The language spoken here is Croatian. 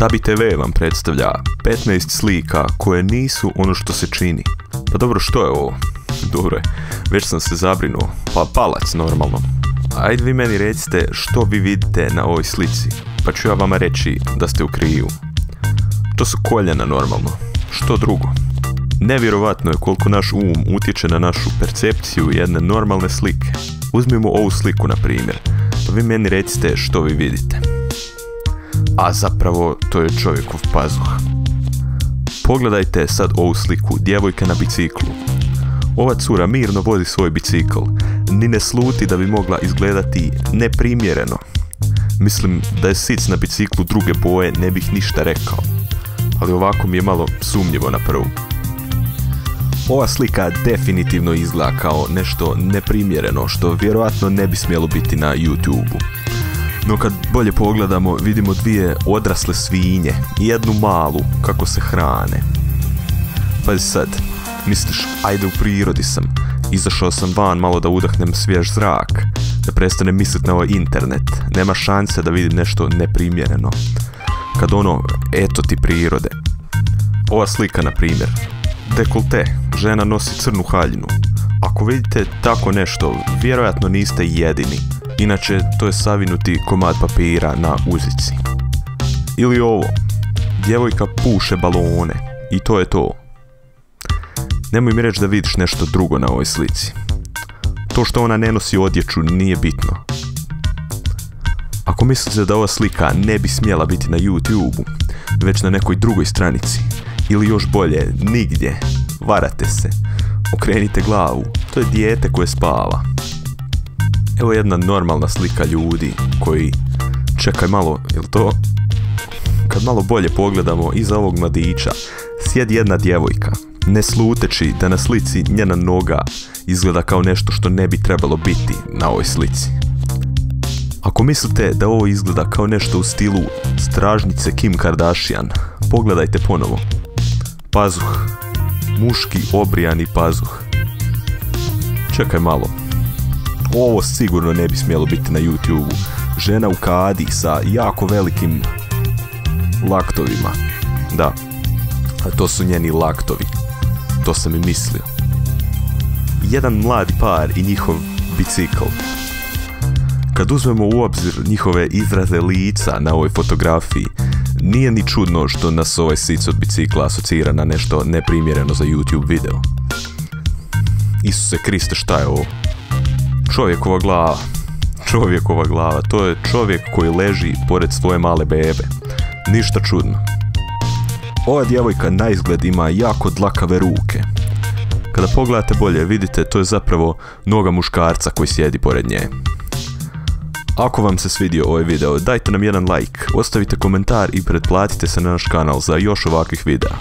Tabi TV vam predstavlja 15 slika koje nisu ono što se čini. Pa dobro, što je ovo? Dobro je, već sam se zabrinuo. Pa palac normalno. Ajde vi meni recite što vi vidite na ovoj slici, pa ću ja vama reći da ste u krivu. To su koljena normalno. Što drugo? Nevjerovatno je koliko naš um utječe na našu percepciju jedne normalne slike. Uzmimo ovu sliku na primjer, pa vi meni recite što vi vidite. A zapravo to je čovjekov pazuh. Pogledajte sad ovu sliku, djevojka na biciklu. Ova cura mirno vozi svoj bicikl, ni ne sluti da bi mogla izgledati neprimjereno. Mislim da je sic na biciklu druge boje ne bih ništa rekao, ali ovako mi je malo sumnjivo na prvu. Ova slika definitivno izgleda kao nešto neprimjereno što vjerojatno ne bi smjelo biti na YouTube-u. No kad bolje pogledamo vidimo dvije odrasle svinje i jednu malu kako se hrane. Pazi sad, misliš ajde u prirodi sam, izašao sam van malo da udahnem svjež zrak, da prestanem misliti na ovaj internet, nema šanse da vidim nešto neprimjereno. Kad ono, eto ti prirode. Ova slika na primjer, dekolte, žena nosi crnu haljinu. Ako vidite tako nešto, vjerojatno niste jedini. Inače, to je savinuti komad papira na uzici. Ili ovo, djevojka puše balone i to je to. Nemoj mi reći da vidiš nešto drugo na ovoj slici. To što ona ne nosi odjeću nije bitno. Ako mislite da ova slika ne bi smjela biti na YouTube-u, već na nekoj drugoj stranici, ili još bolje, nigdje, varate se. Okrenite glavu, to je dijete koje spava. Evo jedna normalna slika ljudi koji, čekaj malo, jel to? Kad malo bolje pogledamo iza ovog mladića, sjedi jedna djevojka, ne sluteći da na slici njena noga izgleda kao nešto što ne bi trebalo biti na ovoj slici. Ako mislite da ovo izgleda kao nešto u stilu stražnjice Kim Kardashian, pogledajte ponovo. Pazuh, muški obrijani pazuh. Čekaj malo. Ovo sigurno ne bi smjelo biti na YouTube-u. Žena u kadi sa jako velikim laktovima. Da, a to su njeni laktovi. To sam i mislio. Jedan mladi par i njihov bicikl. Kad uzmemo u obzir njihove izraze lica na ovoj fotografiji, nije ni čudno što nas ovaj sic od bicikla asocira na nešto neprimjereno za YouTube video. Isuse Kriste, šta je ovo? Čovjekova glava. Čovjekova glava. To je čovjek koji leži pored svoje male bebe. Ništa čudno. Ova djevojka na izgled ima jako dlakave ruke. Kada pogledate bolje vidite to je zapravo noga muškarca koji sjedi pored nje. Ako vam se svidio ovaj video, dajte nam jedan like, ostavite komentar i pretplatite se na naš kanal za još ovakvih videa.